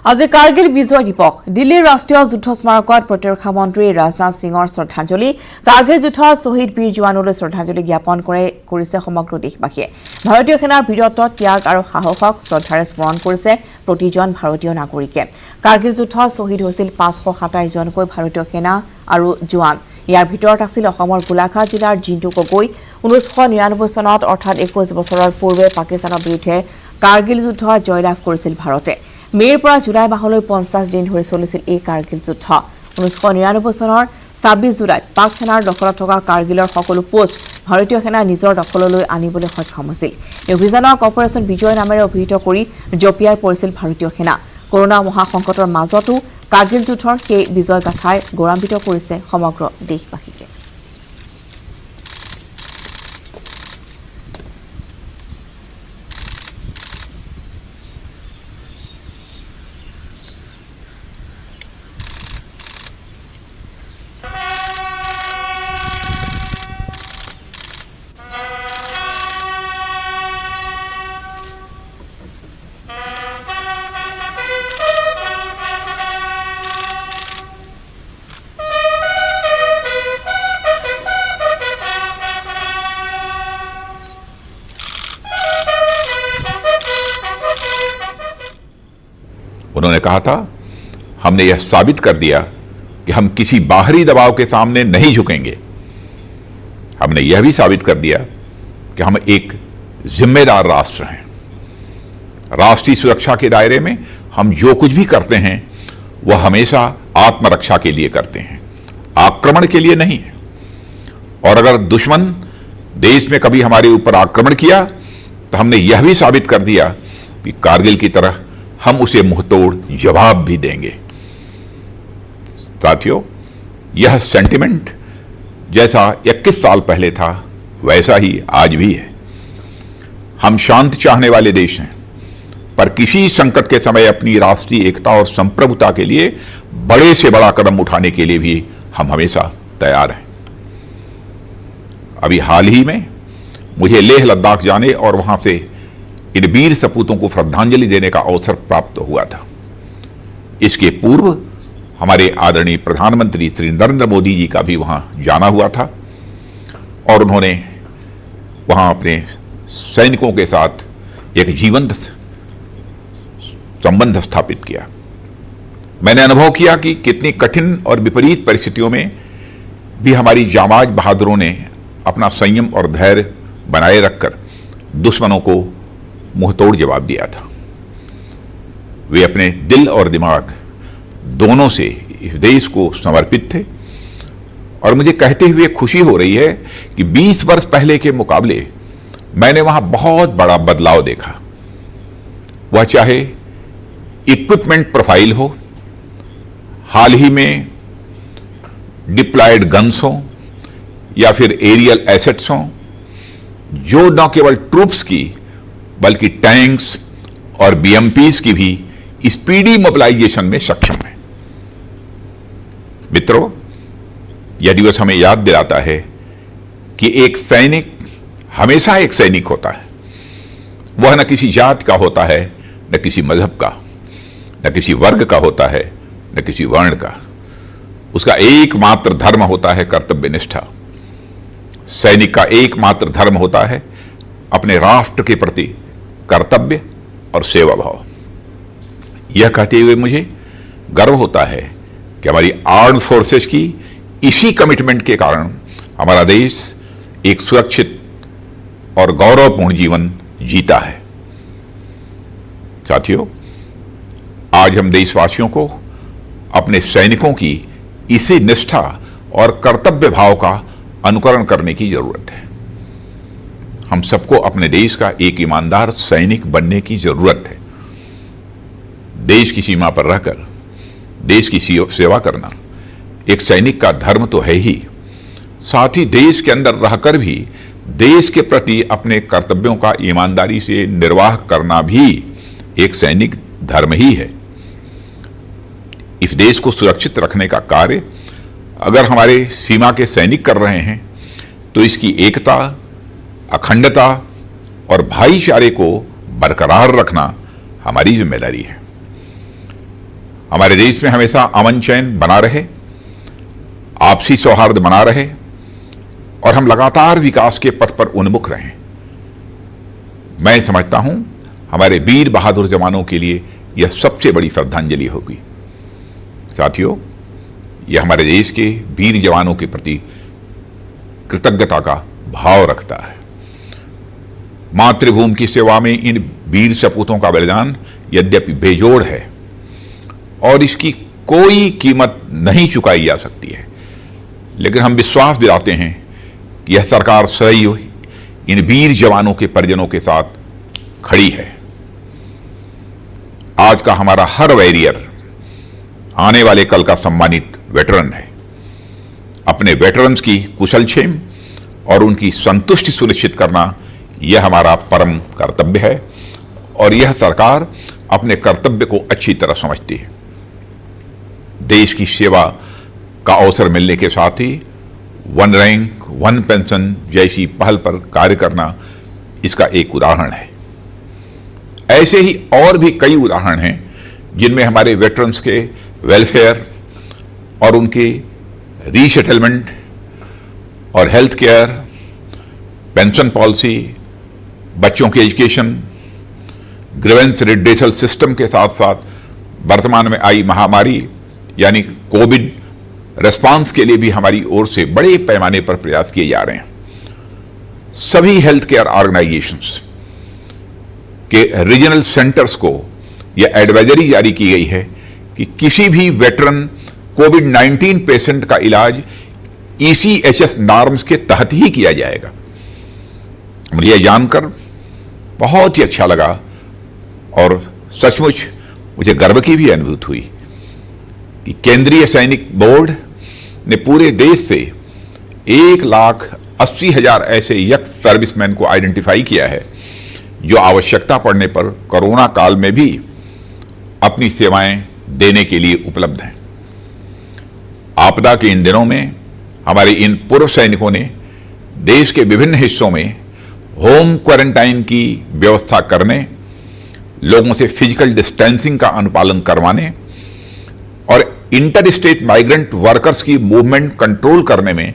আজি কাৰ্গিল বিজয় দিৱস দিল্লীৰ ৰাষ্ট্ৰীয় যুদ্ধ স্মাৰকত প্ৰতিৰক্ষা মন্ত্ৰী ৰাজনাথ সিঙৰ শ্ৰদ্ধাঞ্জলি কাৰ্গিল যুদ্ধৰ শ্বহীদ বীৰ জোৱানলৈ শ্ৰদ্ধাঞ্জলি জ্ঞাপন কৰিছে সমগ্ৰ দেশবাসীয়ে ভাৰতীয় সেনাৰ বীৰত্ব ত্যাগ আৰু সাহসক শ্ৰদ্ধাৰে স্মৰণ কৰিছে প্ৰতিজন ভাৰতীয় নাগৰিকে কাৰ্গিল যুদ্ধত শ্বহীদ হৈছিল 527 জনকৈ ভাৰতীয় সেনা আৰু জোৱান ইয়াৰ ভিতৰত আছিল অসমৰ গোলাঘাট জিলাৰ জিন্তু গগৈ 1999 চনত অৰ্থাৎ 21 বছৰৰ পূৰ্বে পাকিস্তানৰ বিৰুদ্ধে কাৰ্গিল যুদ্ধত জয়লাভ কৰিছিল ভাৰতে মেৰ পৰা জুলাই মাহলৈ 50 দিন ধৰি চলিছিল এই কাৰ্গিল যুদ্ধ 1999 চনৰ 26 জুলাইত পাক সেনাৰ দখলত থকা কাৰ্গিলৰ সকলো পোষ্ট ভাৰতীয় সেনা নিজৰ দখললৈ আনিবলৈ সক্ষম হৈছিল এই অভিযানক অপাৰেচন বিজয় নামেৰে অভিহিত কৰি জপিয়াই পৰিছিল ভাৰতীয় সেনা কৰোনা মহাসংকটৰ মাজতো কাৰ্গিল যুদ্ধৰ সেই বিজয় গাথাই গৌৰৱান্বিত কৰিছে সমগ্ৰ দেশবাসীকে उन्होंने कहा था हमने यह साबित कर दिया कि हम किसी बाहरी दबाव के सामने नहीं झुकेंगे हमने यह भी साबित कर दिया कि हम एक जिम्मेदार राष्ट्र हैं राष्ट्रीय सुरक्षा के दायरे में हम जो कुछ भी करते हैं वह हमेशा आत्मरक्षा के लिए करते हैं आक्रमण के लिए नहीं और अगर दुश्मन देश में कभी हमारे ऊपर आक्रमण किया तो हमने यह भी साबित कर दिया कि कारगिल की तरह हम उसे मुंहतोड़ जवाब भी देंगे साथियों यह सेंटिमेंट जैसा 21 साल पहले था वैसा ही आज भी है हम शांत चाहने वाले देश हैं पर किसी संकट के समय अपनी राष्ट्रीय एकता और संप्रभुता के लिए बड़े से बड़ा कदम उठाने के लिए भी हम हमेशा तैयार हैं अभी हाल ही में मुझे लेह लद्दाख जाने और वहां से इन वीर सपूतों को श्रद्धांजलि देने का अवसर प्राप्त हुआ था इसके पूर्व हमारे आदरणीय प्रधानमंत्री श्री नरेंद्र मोदी जी का भी वहां जाना हुआ था और उन्होंने वहां अपने सैनिकों के साथ एक जीवंत संबंध स्थापित किया मैंने अनुभव किया कि कितनी कठिन और विपरीत परिस्थितियों में भी हमारी जांबाज बहादुरों ने अपना संयम और धैर्य बनाए रखकर दुश्मनों को मुंहतोड़ जवाब दिया था वे अपने दिल और दिमाग दोनों से इस देश को समर्पित थे और मुझे कहते हुए खुशी हो रही है कि 20 वर्ष पहले के मुकाबले मैंने वहां बहुत बड़ा बदलाव देखा वह चाहे इक्विपमेंट प्रोफाइल हो हाल ही में डिप्लॉयड गन्स हो या फिर एरियल एसेट्स हों जो न केवल ट्रूप्स की बल्कि टैंक्स और बीएमपीज की भी स्पीडी मोबिलाइजेशन में सक्षम है मित्रों यह दिवस हमें याद दिलाता है कि एक सैनिक हमेशा एक सैनिक होता है वह न किसी जात का होता है न किसी मजहब का न किसी वर्ग का होता है न किसी वर्ण का उसका एकमात्र धर्म होता है कर्तव्य निष्ठा सैनिक का एकमात्र धर्म होता है अपने राष्ट्र के प्रति कर्तव्य और सेवा भाव यह कहते हुए मुझे गर्व होता है कि हमारी आर्म्ड फोर्सेस की इसी कमिटमेंट के कारण हमारा देश एक सुरक्षित और गौरवपूर्ण जीवन जीता है साथियों आज हम देशवासियों को अपने सैनिकों की इसी निष्ठा और कर्तव्य भाव का अनुकरण करने की जरूरत है हम सबको अपने देश का एक ईमानदार सैनिक बनने की जरूरत है देश की सीमा पर रहकर देश की सेवा करना एक सैनिक का धर्म तो है ही साथ ही देश के अंदर रहकर भी देश के प्रति अपने कर्तव्यों का ईमानदारी से निर्वाह करना भी एक सैनिक धर्म ही है इस देश को सुरक्षित रखने का कार्य अगर हमारे सीमा के सैनिक कर रहे हैं तो इसकी एकता अखंडता और भाईचारे को बरकरार रखना हमारी जिम्मेदारी है हमारे देश में हमेशा अमन चैन बना रहे, आपसी सौहार्द बना रहे और हम लगातार विकास के पथ पर उन्मुख रहें। मैं समझता हूं हमारे वीर बहादुर जवानों के लिए यह सबसे बड़ी श्रद्धांजलि होगी। साथियों, यह हमारे देश के वीर जवानों के प्रति कृतज्ञता का भाव रखता है। मातृभूमि की सेवा में इन वीर सपूतों का बलिदान यद्यपि बेजोड़ है और इसकी कोई कीमत नहीं चुकाई जा सकती है, लेकिन हम विश्वास दिलाते हैं कि यह सरकार सदैव इन वीर जवानों के परिजनों के साथ खड़ी है। आज का हमारा हर वॉरियर आने वाले कल का सम्मानित वेटरन है। अपने वेटरन्स की कुशलक्षेम और उनकी संतुष्टि सुनिश्चित करना यह हमारा परम कर्तव्य है और यह सरकार अपने कर्तव्य को अच्छी तरह समझती है। देश की सेवा का अवसर मिलने के साथ ही वन रैंक वन पेंशन जैसी पहल पर कार्य करना इसका एक उदाहरण है। ऐसे ही और भी कई उदाहरण हैं जिनमें हमारे वेटरन्स के वेलफेयर और उनके रीसेटलमेंट और हेल्थ केयर, पेंशन पॉलिसी, बच्चों की एजुकेशन, ग्रीवेंस रिड्रेसल सिस्टम के साथ साथ वर्तमान में आई महामारी यानी कोविड रेस्पॉन्स के लिए भी हमारी ओर से बड़े पैमाने पर प्रयास किए जा रहे हैं। सभी हेल्थ केयर ऑर्गेनाइजेशंस के रीजनल सेंटर्स को यह एडवाइजरी जारी की गई है कि किसी भी वेटरन कोविड-19 पेशेंट का इलाज ECHS नॉर्म्स के तहत ही किया जाएगा। मुझे यह जानकर बहुत ही अच्छा लगा और सचमुच मुझे गर्व की भी अनुभूति हुई कि केंद्रीय सैनिक बोर्ड ने पूरे देश से 1,80,000 ऐसे यंग सर्विसमैन को आइडेंटिफाई किया है जो आवश्यकता पड़ने पर कोरोना काल में भी अपनी सेवाएं देने के लिए उपलब्ध हैं। आपदा के इन दिनों में हमारे इन पूर्व सैनिकों ने देश के विभिन्न हिस्सों में होम क्वारंटाइन की व्यवस्था करने, लोगों से फिजिकल डिस्टेंसिंग का अनुपालन करवाने और इंटर स्टेट माइग्रेंट वर्कर्स की मूवमेंट कंट्रोल करने में